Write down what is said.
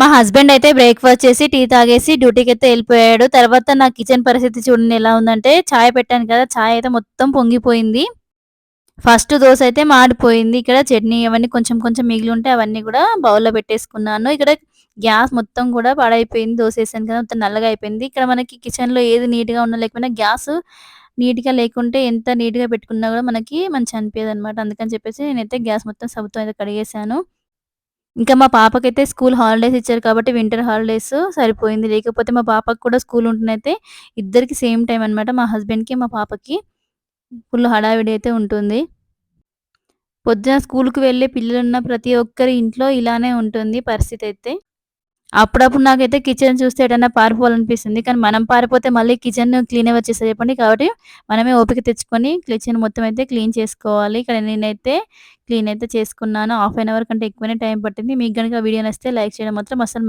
మా హస్బెండ్ అయితే బ్రేక్‌ఫాస్ట్ చేసి, టీ తాగేసి డ్యూటీకైతే ఎళ్ళిపోయాడు. తర్వాత నా కిచెన్ పరిస్థితి చూడండి ఎలా ఉందంటే, చాయ్ పెట్టాను కదా! చాయ్ అయితే మొత్తం పొంగిపోయింది. ఫస్ట్ దోస అయితే మాడిపోయింది. ఇక్కడ చట్నీ అవన్నీ కొంచెం కొంచెం మిగిలుంటే అవన్నీ గూడా బౌల్‌లో పెట్టేసుకున్నాను. ఇక్కడ గ్యాస్ మొత్తం గూడా పాడైపోయింది. దోసేసాను కదా! మొత్తం నల్లగా అయిపోయింది. ఇక్కడ మనకి కిచెన్‌లో ఏది నీట్‌గా ఉన్నా లేకపోయినా గ్యాసు నీట్‌గా లేకుంటే ఎంత నీట్‌గా పెట్టుకున్నా గూడా మనకి మంచిగా అనిపియదనమాట. అందుకని చెప్పేసి నేనైతే గ్యాస్ మొత్తం సబ్బుతో అయితే కడిగేసాను. ఇంకా మా పాపకైతే స్కూల్ హాలిడేస్ ఇచ్చారు కాబట్టి వింటర్ హాలిడేస్ సరిపోయింది. లేకపోతే మా పాపకి కూడా స్కూల్ ఉంటేనైతే ఇద్దరికి సేమ్ టైమ్ అనమాట. మా హస్బెండ్‌కి, మా పాపకి ఫుల్ హడావిడి అయితే ఉంటుంది. పొద్దున స్కూలుకి వెళ్ళే పిల్లలున్న ప్రతి ఒక్కరి ఇంట్లో ఇలానే ఉంటుంది పరిస్థితయితే. అప్పుడప్పుడు నాకైతే కిచెన్ చూస్తే ఎటన్నా పారిపోవాలనిపిస్తుంది. కానీ మనం పారిపోతే మళ్ళీ కిచెన్ క్లీన్ ఎవరు చేస్తారు చెప్పండి? కాబట్టి మనమే ఓపిక తెచ్చుకొని కిచెన్ మొత్తం అయితే క్లీన్ చేసుకోవాలి. ఇక్కడ నేనైతే క్లీన్ అయితే చేసుకున్నాను. హాఫ్ అన్ అవర్ కంటే ఎక్కువనే టైం పట్టింది. మీకు గనుక వీడియో నచ్చితే లైక్ చేయడం మాత్రం అస్సలు